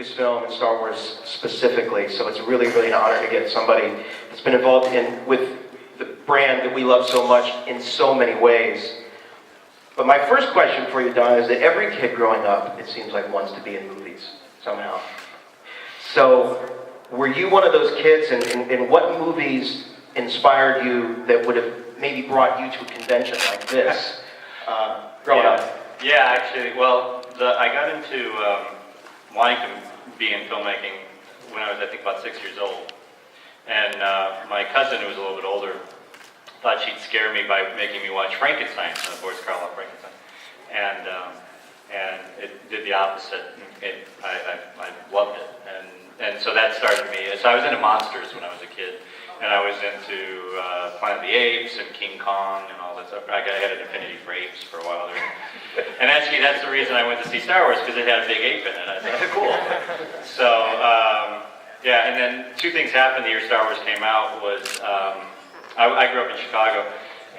Lucasfilm and Star Wars specifically, so it's really, really an honor to get somebody that's been involved with the brand that we love so much in so many ways. But my first question for you, Don, is that every kid growing up, it seems like, wants to be in movies somehow. So, were you one of those kids, and what movies inspired you that would have maybe brought you to a convention like this growing up? Yeah, actually, well, I got into wanting to be in filmmaking when I was, I think, about 6 years old. And my cousin, who was a little bit older, thought she'd scare me by making me watch Frankenstein, Boris Karloff Frankenstein. And it did the opposite. I loved it. And so that started me. So I was into monsters when I was a kid. And I was into Planet of the Apes and King Kong and all that stuff. I had an affinity for apes for a while there. And actually, that's the reason I went to see Star Wars, because it had a big ape in it. I thought, cool. So, yeah, and then two things happened the year Star Wars came out. Was I grew up in Chicago,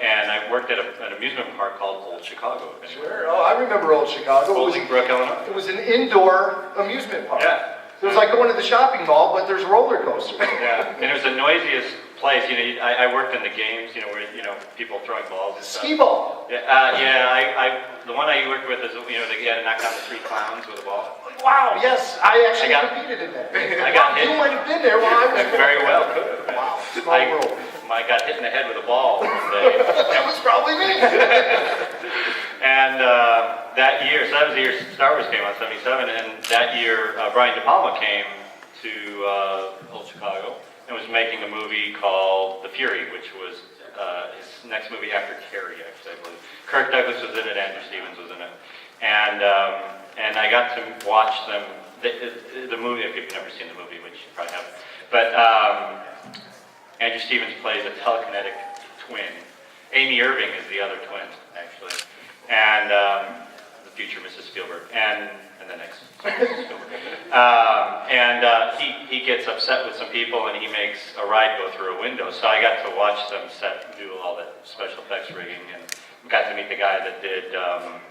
and I worked at an amusement park called Old Chicago. Sure. Oh, I remember Old Chicago. Bolingbrook, Illinois. It was an indoor amusement park. Yeah. It was like going to the shopping mall, but there's roller coasters. Yeah, and it was the noisiest place. I worked in the games, where people throwing balls and stuff. Skee ball. Yeah, the one I worked with is, they had to knock down the 3 clowns with a ball. Wow, yes, I actually competed in that. You might have been there while I was there. Very well. Wow, small world. I got hit in the head with a ball one day. That was probably me. And that year, so that was the year Star Wars came out, 77, and that year Brian De Palma came to Old Chicago and was making a movie called The Fury, which was his next movie after Carrie, actually, I believe. Kirk Douglas was in it, Andrew Stevens was in it. And I got to watch them, the movie, if you've never seen the movie, which you probably haven't, but Andrew Stevens plays a telekinetic twin. Amy Irving is the other twin, actually. And the future Mrs. Spielberg, and the next Mrs. Spielberg. He gets upset with some people, and he makes a ride go through a window. So I got to watch them do all the special effects rigging, and got to meet the guy that did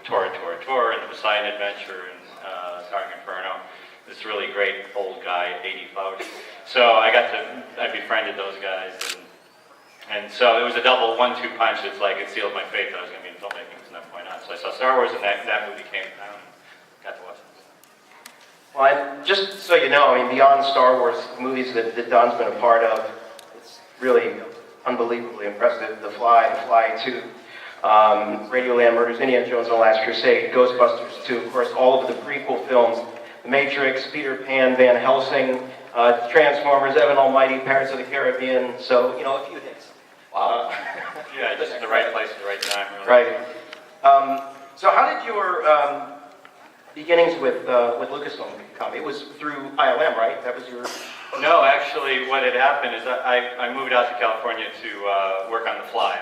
Tora, and the Poseidon Adventure, and Starring Inferno. This really great old guy, 80 Flowers. So I befriended those guys, and so it was a double 1-2 punch. It's like it sealed my fate that I was going to be in filmmaking from that point on. So I saw Star Wars, and that movie came down, and got to watch it. Well, and just so you know, beyond Star Wars movies that Don's been a part of, it's really unbelievably impressive. The Fly 2, Radioland Murders, Indiana Jones and the Last Crusade, Ghostbusters 2, of course, all of the prequel films, The Matrix, Peter Pan, Van Helsing, Transformers, Evan Almighty, Pirates of the Caribbean, so, a few hits. Wow. Yeah, just in the right place at the right time, really. Right. So how did your beginnings with Lucasfilm come? It was through ILM, right? That was your... No, actually, what had happened is I moved out to California to work on The Fly.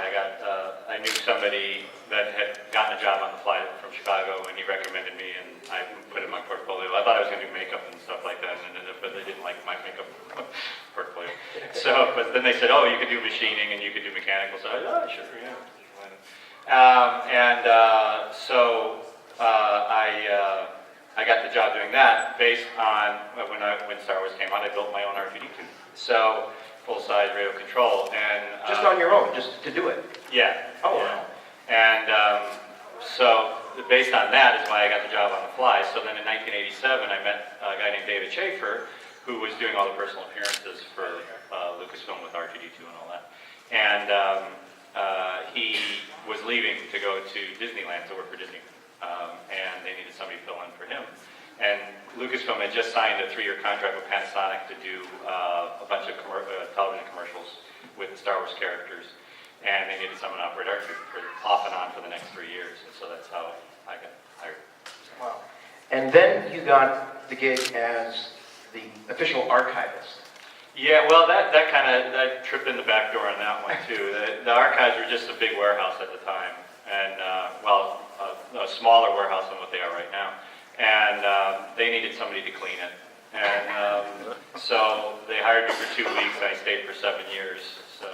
I knew somebody that had gotten a job on The Fly from Chicago, and he recommended me, and I put it in my portfolio. I thought I was going to do makeup and stuff like that, but they didn't like my makeup portfolio. So, but then they said, oh, you could do machining and you could do mechanical. So I thought, oh, sure, yeah. I got the job doing that based on when Star Wars came out. I built my own R2-D2, so full-size radio control, and just on your own, just to do it. Yeah. Oh. Yeah. And so based on that is why I got the job on The Fly. So then in 1987, I met a guy named David Schaefer, who was doing all the personal appearances for Lucasfilm with R2-D2 and all that. And he was leaving to go to Disneyland to work for Disney. And they needed somebody to fill in for him. And Lucasfilm had just signed a 3-year contract with Panasonic to do a bunch of television commercials with the Star Wars characters. And they needed someone to operate R2 off and on for the next 3 years. And so that's how I got hired. Wow. And then you got the gig as the official archivist. Yeah, well, that tripped in the back door on that one, too. The archives were just a big warehouse at the time. And, a smaller warehouse than what they are right now. And they needed somebody to clean it. And so they hired me for 2 weeks, and I stayed for 7 years. So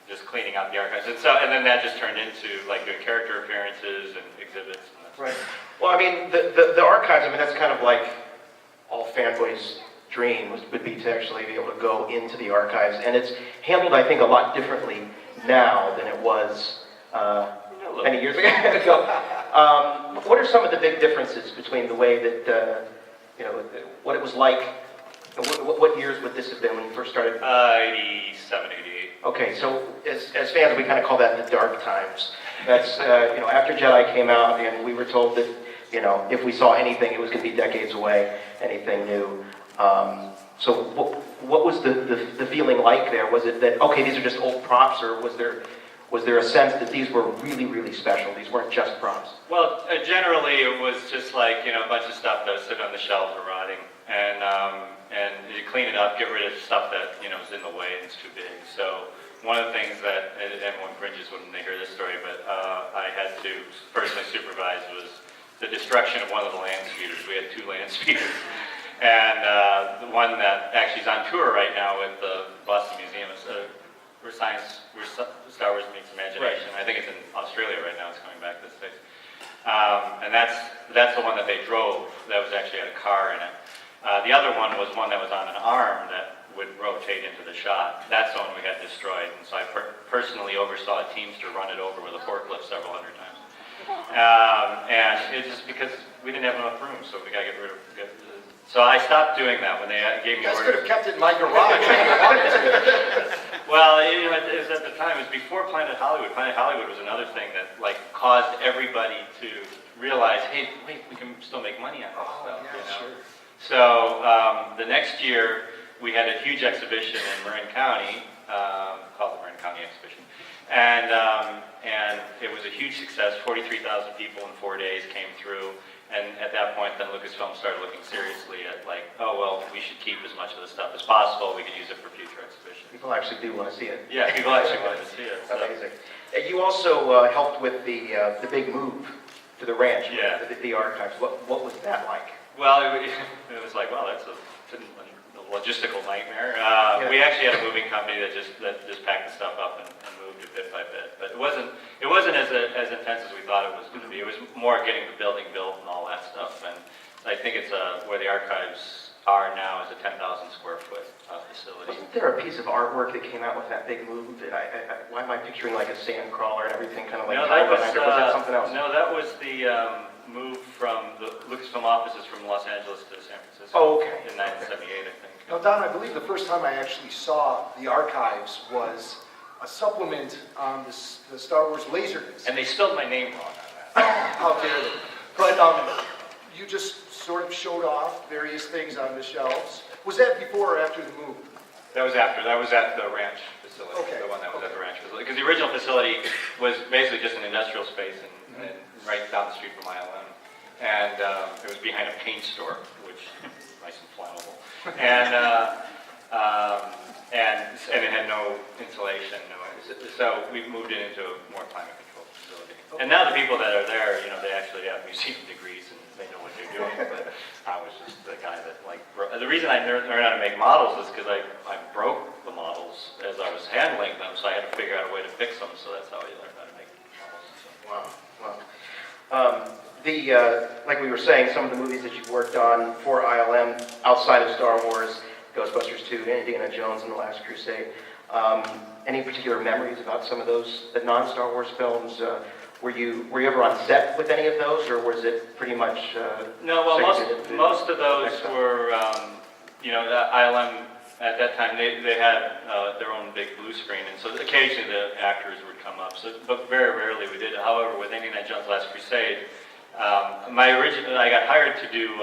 just cleaning out the archives. And then that just turned into doing character appearances and exhibits. And right. Well, the archives, that's kind of like fanboy's dream would be to actually be able to go into the archives, and it's handled, I think, a lot differently now than it was many years ago. What are some of the big differences between the way that, what it was like, and what years would this have been when you first started? 87, 88. Okay, so as fans, we kind of call that the dark times. That's, after Jedi came out, and we were told that, if we saw anything, it was going to be decades away, anything new. So what was the feeling like there? Was it that, okay, these are just old props, or was there a sense that these were really, really special? These weren't just props? Well, generally it was just like, a bunch of stuff that was sitting on the shelves or rotting. And you clean it up, get rid of stuff that, is in the way and it's too big. So one of the things that, and everyone cringes when they hear this story, but I had to personally supervise was the destruction of one of the land speeders. We had 2 land speeders. And the one that actually is on tour right now with the Boston Museum is where Star Wars meets imagination. Right. I think it's in Australia right now. It's coming back to the States. And that's the one that they drove. That was actually had a car in it. The other one was one that was on an arm that would rotate into the shot. That's the one we had destroyed. And so I personally oversaw a Teamster run it over with a forklift several hundred times. And it's just because we didn't have enough room, so we got to get rid of it. So I stopped doing that when they gave me You guys orders. could have kept it in my garage if you wanted to. Well, it was at the time, it was before Planet Hollywood. Planet Hollywood was another thing that caused everybody to realize, hey, wait, we can still make money on this stuff. Yeah, sure. So the next year, we had a huge exhibition in Marin County, called the Marin County Exhibition. And it was a huge success. 43,000 people in 4 days came through. And at that point, then Lucasfilm started looking seriously at we should keep as much of the stuff as possible. We could use it for future exhibitions. People actually do want to see it. Yeah, people actually wanted to see it. So. Amazing. You also helped with the big move to the ranch, Yeah. the archives. What was that like? Well, it was like, well, that's a logistical nightmare. Yeah. We actually had a moving company that just packed the stuff up and moved it bit by bit. But it wasn't as intense as we thought it was going to be. It was more getting the building built and all that stuff. And I think it's where the archives are now is a 10,000 square foot facility. Wasn't there a piece of artwork that came out with that big move? Why am I picturing like a sand crawler and everything kind of like? No, that was that something else? No, that was the move from the Lucasfilm offices from Los Angeles to San Francisco. Oh, okay. In 1978, I think. Now, Don, I believe the first time I actually saw the archives was a supplement on the Star Wars Laserdisc. And they spelled my name wrong on that. How dare they? But you just sort of showed off various things on the shelves. Was that before or after the move? That was after. That was at the ranch facility. Okay. The one that was at the ranch facility. Because the original facility was basically just an industrial space and right down the street from ILM. And it was behind a paint store, which is nice and flammable. And it had no insulation. So we moved it into a more climate-controlled facility. And now the people that are there, they actually have museum degrees and they know what they're doing. But I was just the guy that the reason I learned how to make models is because I broke the models as I was handling them, so I had to figure out a way to fix them. So that's how I learned how to make models. So. Wow. Like we were saying, some of the movies that you've worked on for ILM outside of Star Wars, Ghostbusters 2, Indiana Jones and The Last Crusade. Any particular memories about some of those non-Star Wars films? Were you ever on set with any of those, or was it pretty much? No, well, most of those were, ILM at that time they had their own big blue screen, and so occasionally the actors would come up. So, but very rarely we did. However, with Indiana Jones: Last Crusade, I got hired to do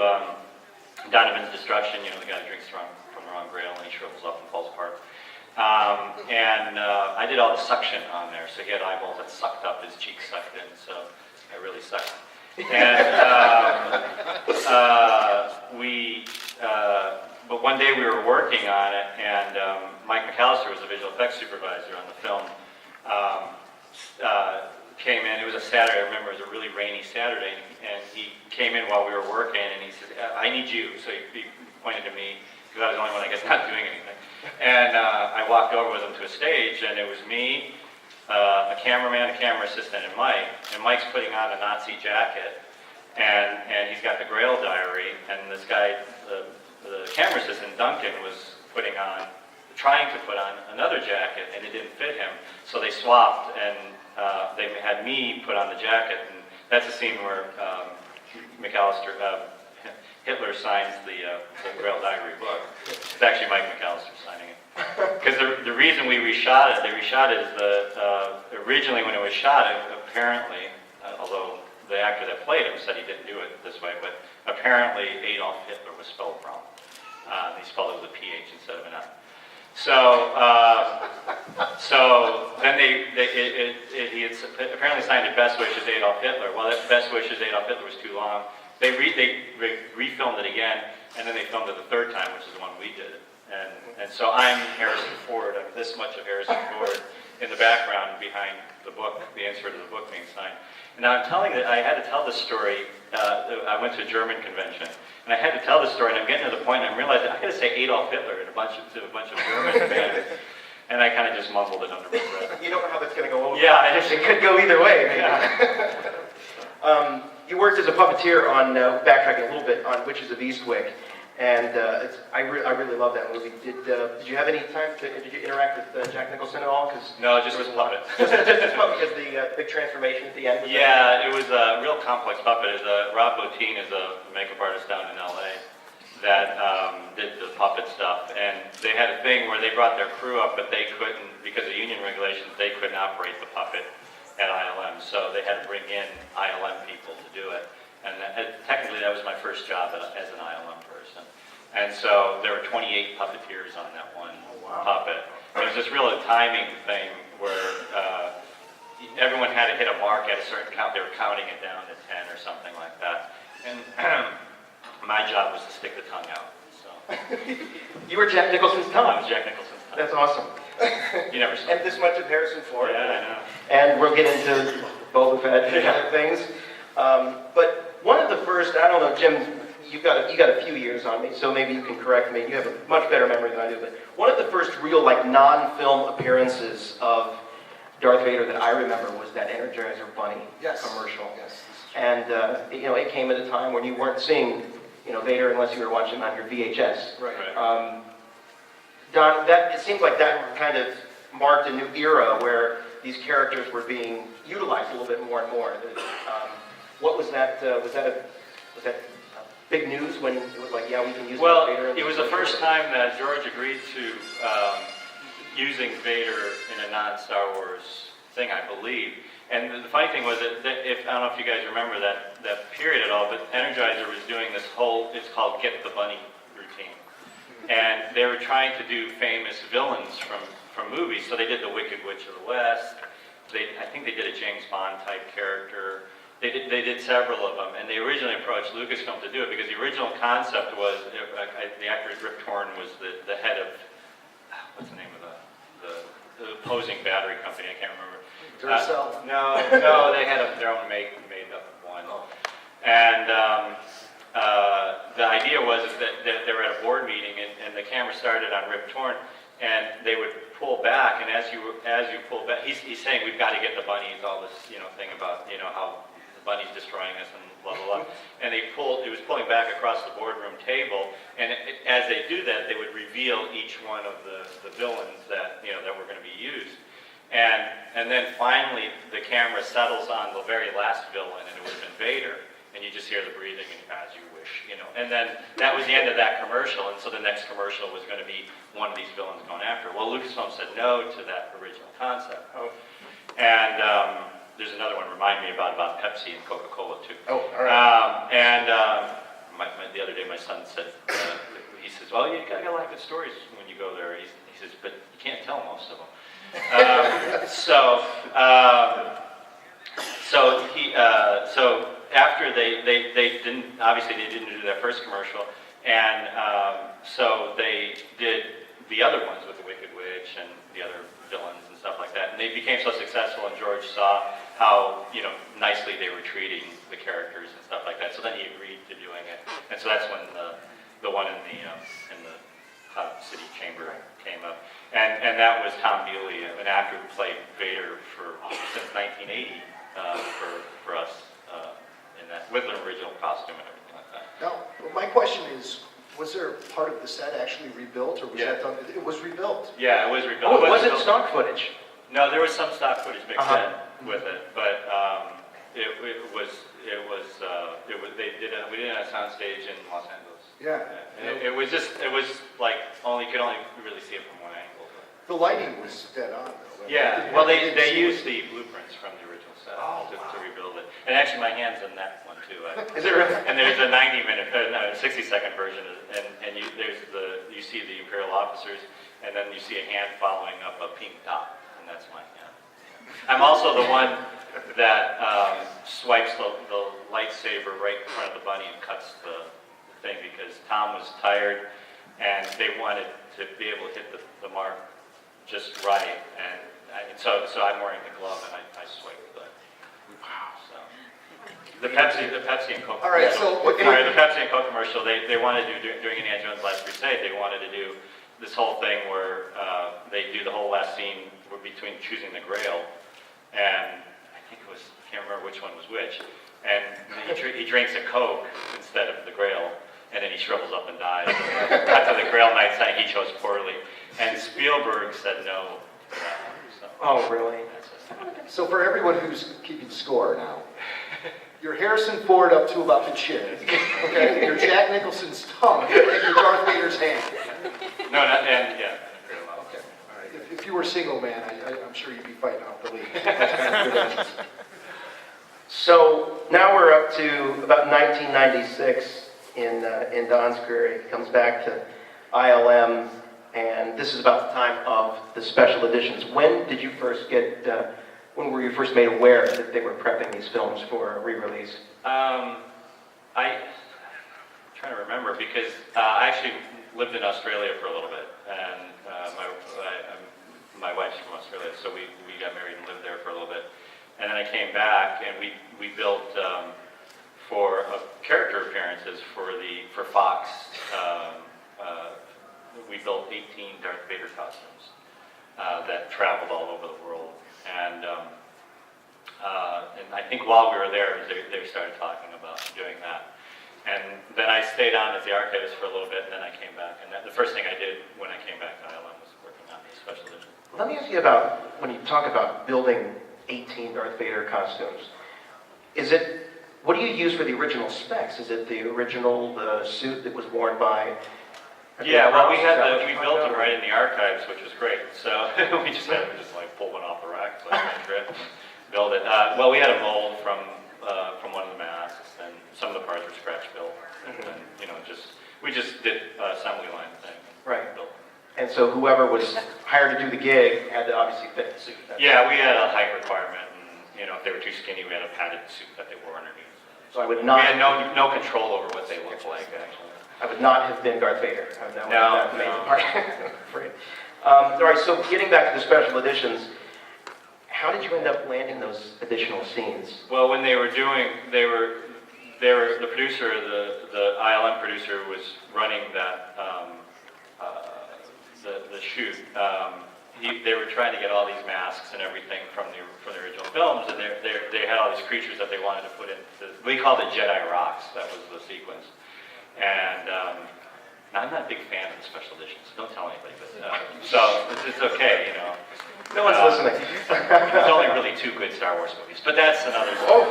Donovan's Destruction. The guy who drinks from the wrong grail and he shrivels up and falls apart. I did all the suction on there, so he had eyeballs that sucked up, his cheeks sucked in, so I really sucked. And but one day we were working on it, and Mike McAllister was the visual effects supervisor on the film. Came in, it was a Saturday, I remember it was a really rainy Saturday, and he came in while we were working, and he said, I need you. So he pointed to me, because I was the only one, I guess, not doing anything. And I walked over with him to a stage, and it was me, a cameraman, a camera assistant, and Mike's putting on a Nazi jacket, and he's got the Grail diary, and this guy, the camera assistant, Duncan, was trying to put on another jacket, and it didn't fit him. So they swapped, and they had me put on the jacket, and that's a scene where Hitler signs the Grail Diary book. It's actually Mike McAllister signing it. Because the reason they reshot it is originally when it was shot, apparently, although the actor that played him said he didn't do it this way, but apparently Adolf Hitler was spelled wrong. He spelled it with a PH instead of an F. So then he had apparently signed it Best Wishes Adolf Hitler. Well, that Best Wishes Adolf Hitler was too long. They refilmed it again, and then they filmed it the third time, which is the one we did. And so I'm Harrison Ford. I'm this much of Harrison Ford in the background behind the book, the insert of the book being signed. And now I had to tell this story. I went to a German convention, and I had to tell this story, and I'm getting to the point, and I'm realizing I got to say Adolf Hitler to a bunch of German fans. And I kind of just mumbled it under my breath. You don't know how that's going to go over. Yeah, It could go either way. Maybe. Yeah. You worked as a puppeteer on, backtracking a little bit, on Witches of Eastwick, and I really love that movie. Did you have any time did you interact with Jack Nicholson at all? No, just as a puppet. Just because the big transformation at the end. Yeah, it was a real complex puppet. Rob Bottin is a makeup artist down in LA that did the puppet stuff, and they had a thing where they brought their crew up, but they couldn't, because of union regulations, they couldn't operate the puppet at ILM, so they had to bring in ILM people to do it. And technically that was my first job as an ILM person. And so there were 28 puppeteers on that one puppet. It was this real timing thing where everyone had to hit a mark at a certain count. They were counting it down to 10 or something like that. And my job was to stick the tongue out. So You were Jack Nicholson's tongue. I was Jack Nicholson's tongue. That's awesome. You never saw And this much of Harrison Ford. Yeah, I know. And we'll get into Boba Fett and other things. But one of the first, I don't know, Jim, you got a few years on me, so maybe you can correct me. You have a much better memory than I do. But one of the first real non-film appearances of Darth Vader that I remember was that Energizer Bunny commercial. Yes. And it came at a time when you weren't seeing Vader unless you were watching on your VHS. Right. Don, it seems like that kind of marked a new era where these characters were being utilized a little bit more and more. What was that? Was that big news when it was like, yeah, we can use Vader? Well, it was the first time that George agreed to using Vader in a non-Star Wars thing, I believe. And the funny thing was that I don't know if you guys remember that period at all, but Energizer was doing this it's called Get the Bunny routine. And they were trying to do famous villains from movies. So they did the Wicked Witch of the West. I think they did a James Bond type character. They did several of them, and they originally approached Lucasfilm to do it because the original concept was the actor Rip Torn was the head of what's the name of the opposing battery company? I can't remember. Duracell. No, they had their own made up one. And the idea was that they were at a board meeting, and the camera started on Rip Torn, and they would pull back, and as you pull back, he's saying we've got to get the bunnies, all this thing about how the bunny's destroying us and blah blah blah, and it was pulling back across the boardroom table, and as they do that, they would reveal each one of the villains that that were going to be used, and then finally the camera settles on the very last villain, and it would have been Vader. And you just hear the breathing, and as you wish, And then that was the end of that commercial, and so the next commercial was going to be one of these villains going after. Well, Lucasfilm said no to that original concept. Oh. And there's another one remind me about Pepsi and Coca-Cola too. Oh, all right. The other day my son said, he says, well, you got a lot of good stories when you go there. He says, but you can't tell most of them. So after they didn't do that first commercial, and so they did the other ones with the Wicked Witch and the other villains and stuff like that, and they became so successful, and George saw how nicely they were treating the characters and stuff like that. So then he agreed to doing it, and so that's when the one in the City Chamber came up, and that was Tom Bealey, an actor who played Vader since 1980 for us. In that, with an original costume and everything like that. Now, my question is, Was there part of the set actually rebuilt, or was that done? It was rebuilt. Yeah, it was rebuilt. Oh, it wasn't stock footage? No, there was some stock footage mixed Uh-huh. in with it, but we did it on a soundstage in Los Angeles. Yeah. And it was like, you could only really see it from one angle. The lighting was dead on, though. Yeah, well, they used the blueprints from the original set Oh, to rebuild it. And actually, my hand's in that one too. Is it really? And there's a 60-second version, and you see the Imperial officers, and then you see a hand following up a pink dot, and that's my hand. I'm also the one that swipes the lightsaber right in front of the bunny and cuts the thing, because Tom was tired, and they wanted to be able to hit the mark just right, and so I'm wearing the glove, and I swipe the. Wow. So the Pepsi and Coke. All right, so the Pepsi and Coke commercial, they wanted to do during Indiana Jones' Last Crusade. They wanted to do this whole thing where they do the whole last scene between choosing the Grail, and I think it was, I can't remember which one was which, and he drinks a Coke instead of the Grail, and then he shrivels up and dies. Cut to the Grail Knight saying he chose poorly, and Spielberg said no to that one. So. Oh, really? So for everyone who's keeping score now, you're Harrison Ford up to about the chin, okay? You're Jack Nicholson's tongue, and you're Darth Vader's hand. No, and yeah. Okay, all right. If you were a single man, I'm sure you'd be fighting off the lead. That's kind of good answers. So now we're up to about 1996 in Don's career. He comes back to ILM, and this is about the time of the special editions. When did you first when were you first made aware that they were prepping these films for a re-release? I'm trying to remember, because I actually lived in Australia for a little bit, and my wife's from Australia, so we got married and lived there for a little bit. And then I came back, and we built for character appearances for Fox. We built 18 Darth Vader costumes that traveled all over the world, and I think while we were there, they started talking about doing that. And then I stayed on as the archivist for a little bit, and then I came back. And the first thing I did when I came back to ILM was working on the special edition. Let me ask you about, when you talk about building 18 Darth Vader costumes, what do you use for the original specs? Is it the suit that was worn by... Yeah, well, we built them right in the archives, which was great. So we just pull one off the rack, build it. Well, we had a mold from one of the masks, and some of the parts were scratch built, and then, we just did assembly line thing. Right. Built. And so whoever was hired to do the gig had to obviously fit the suit. Yeah, we had a height requirement, and if they were too skinny, we had a padded suit that they wore underneath. So I would not... We had no control over what they looked like, actually. I would not have been Darth Vader. I would not have made the No. part. Afraid. All right, so getting back to the special editions, how did you end up landing those additional scenes? Well, when they were the producer, the ILM producer was running that, the shoot. They were trying to get all these masks and everything from the original films, and they had all these creatures that they wanted to put in. We called it Jedi Rocks. That was the sequence. And I'm not a big fan of the special editions, so don't tell anybody. But so it's okay, No one's listening. There's only really 2 good Star Wars movies, but that's another story.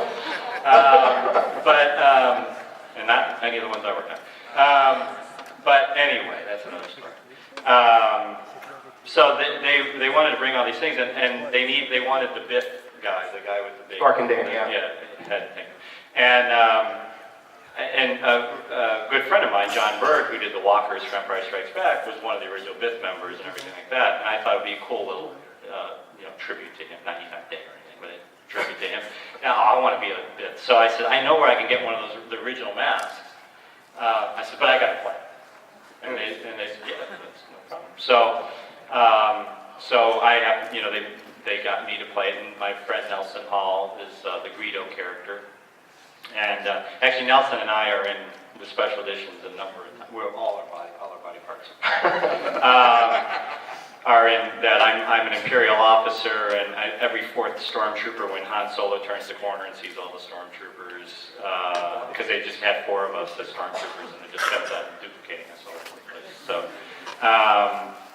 And not any of the ones I worked on. But anyway, that's another story. So they wanted to bring all these things, and they wanted the Biff guy, the guy with the big... Bark and Dan, yeah. Yeah, head thing. And a good friend of mine, John Berg, who did the Walkers for Empire Strikes Back, was one of the original Biff members and everything like that. And I thought it would be a cool little, tribute to him. He's not dead or anything, but a tribute to him. Now, I want to be a Biff. So I said, I know where I can get one of the original masks. I said, but I got to play. And they said, yeah, that's no problem. So I have, they got me to play it, and my friend Nelson Hall is the Greedo character. And actually, Nelson and I are in the special editions a number of times. We're all our body parts. are in that I'm an Imperial officer, and every fourth stormtrooper, when Han Solo turns the corner and sees all the stormtroopers, because they just had 4 of us as stormtroopers, and it just kept on duplicating us all over the place. So,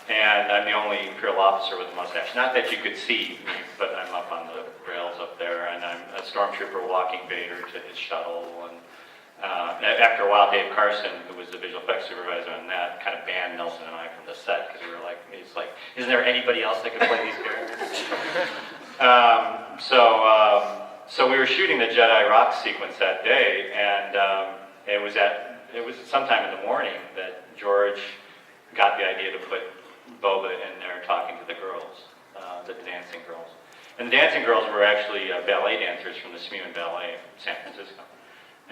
and I'm the only Imperial officer with a mustache. Not that you could see me, but I'm up on the rails up there, and I'm a stormtrooper walking Vader to his shuttle. And after a while, Dave Carson, who was the visual effects supervisor on that, kind of banned Nelson and I from the set because we were like, he's like, isn't there anybody else that could play these characters? So we were shooting the Jedi Rock sequence that day, and it was sometime in the morning that George got the idea to put Boba in there talking to the girls, the dancing girls. And the dancing girls were actually ballet dancers from the Smuin Ballet in San Francisco.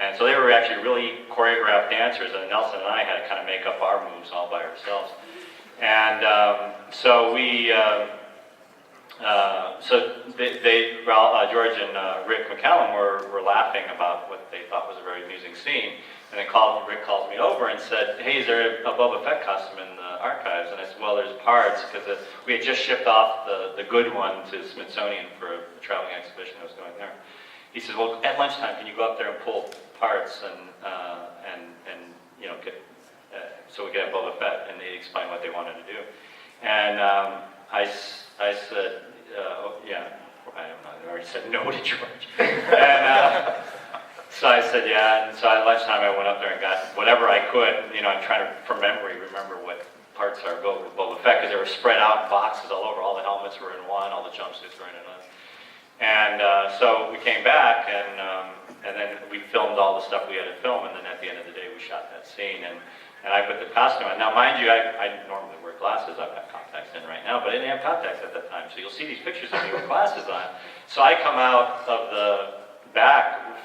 And so they were actually really choreographed dancers, and Nelson and I had to kind of make up our moves all by ourselves. And so George and Rick McCallum were laughing about what they thought was a very amusing scene. And then Rick calls me over and said, hey, is there a Boba Fett costume in the archives? And I said, well, there's parts, because we had just shipped off the good one to Smithsonian for a traveling exhibition that was going there. He says, well, at lunchtime, can you go up there and pull parts and you know, so we could have Boba Fett? And they explained what they wanted to do. And I said, oh, yeah, I already said no to George. And so I said, yeah, and so at lunchtime I went up there and got whatever I could. You know, I'm trying to, from memory, remember what parts are Boba Fett, because they were spread out in boxes all over. All the helmets were in one, all the jumpsuits were in another. And so we came back, and then we filmed all the stuff we had to film, and then at the end of the day we shot that scene, and I put the costume on. Now, mind you, I normally wear glasses. I've got contacts in right now, but I didn't have contacts at that time, so you'll see these pictures of me with glasses on. So I come out of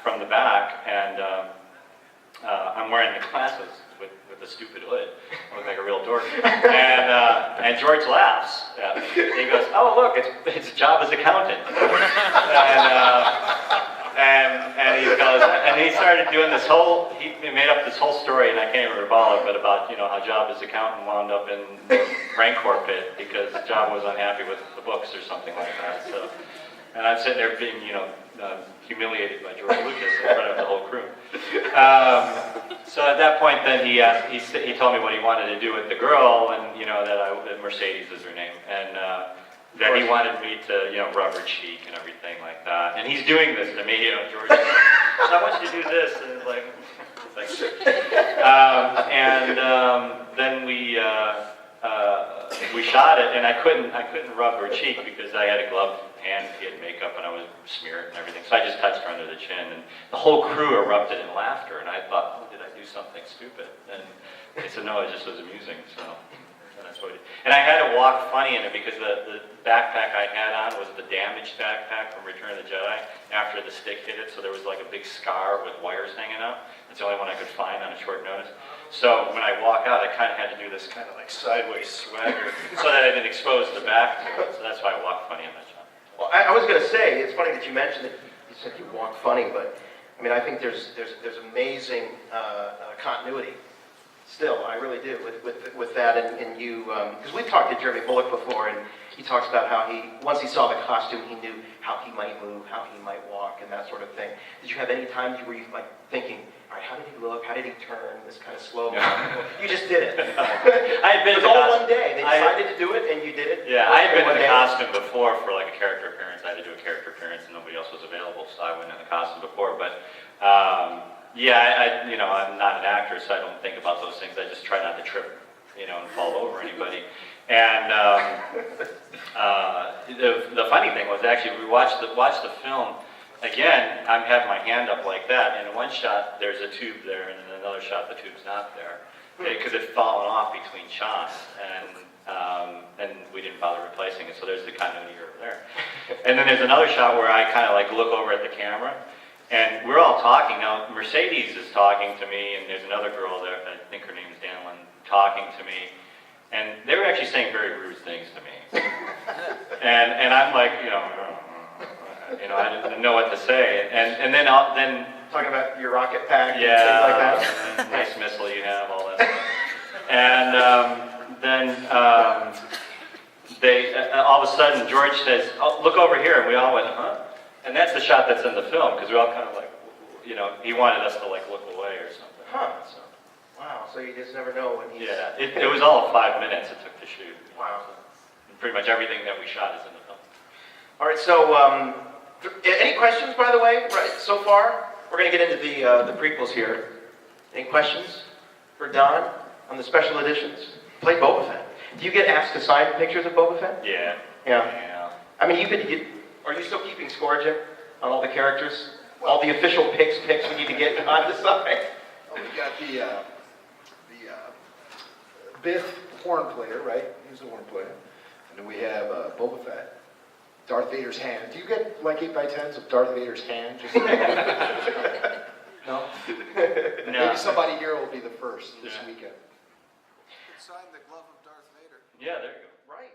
from the back, and I'm wearing the glasses with the stupid hood. I look like a real dork. And George laughs at me. He goes, "Oh, look, it's Jabba's accountant." And he goes, and he started doing this he made up this whole story, and I can't even recall it, but about, you know, how Jabba's accountant wound up in the Rancor pit because Jabba was unhappy with the books or something like that. So, and I'm sitting there being, you know, humiliated by George Lucas in front of the whole crew. So at that point, then he told me what he wanted to do with the girl, and you know that Mercedes is her name, and that he wanted me to, you know, rub her cheek and everything like that. And he's doing this to me, you know, George. I want you to do this, and it's like, then we shot it, and I couldn't rub her cheek because I had a glove hand, he had makeup, and I was smeared and everything. So I just touched her under the chin, and the whole crew erupted in laughter. And I thought, oh, did I do something stupid? And they said, no, it just was amusing. So that's what. And I had to walk funny in it because the backpack I had on was the damaged backpack from Return of the Jedi after the stick hit it. So there was like a big scar with wires hanging out. It's the only one I could find on a short notice. So when I walk out, I kind of had to do this kind of like sideways swagger so that I didn't expose the back to it. So that's why I walk funny in that shot. Well, I was going to say, it's funny that you mentioned that you said you walk funny, but I mean, I think there's amazing continuity. Still, I really do with that, and you, because we've talked to Jeremy Bullock before, and he talks about how once he saw the costume, he knew how he might move, how he might walk, and that sort of thing. Did you have any times where you like thinking, all right, how did he look? How did he turn? This kind of slow. You just did it. I had been it was all one day. They decided to do it, and you did it. Yeah, I had been in the costume before for like a character appearance. I had to do a character appearance, and nobody else was available, so I went in the costume before. But yeah, you know, I'm not an actor, so I don't think about those things. I just try not to trip, you know, and fall over anybody. And the funny thing was actually we watched the film. Again, I'm having my hand up like that, and in one shot there's a tube there, and in another shot the tube's not there because it's fallen off between shots, and we didn't bother replacing it. So there's the continuity over there. And then there's another shot where I kind of like look over at the camera. And we're all talking. Now, Mercedes is talking to me, and there's another girl there, I think her name is Danlin, talking to me. And they were actually saying very rude things to me. and I'm like, you know, I didn't know what to say. And then talking about your rocket pack, yeah, and things like that. And nice missile you have, all that stuff. And all of a sudden George says, "Oh, look over here," and we all went, "Huh?" And that's the shot that's in the film because we all kind of like, he wanted us to like look away or something. Huh. So, Wow, so you just never know when he's... yeah, it was all 5 minutes it took to shoot. Wow. And pretty much everything that we shot is in the film. All right, so any questions, by the way, right, so far? We're going to get into the prequels here. Any questions for Don on the special editions? Play Boba Fett. Do you get asked to sign pictures of Boba Fett? Yeah. Yeah. I mean, are you still keeping score, Jim, on all the characters? All the official picks we need to get on the side? Oh, we got the Biff horn player, right? He's the horn player. And then we have Boba Fett, Darth Vader's hand. Do you get like 8x10s of Darth Vader's hand? Just no? No. Maybe somebody here will be the first this weekend. Sign the glove of Darth Vader. Yeah, there you go. Right.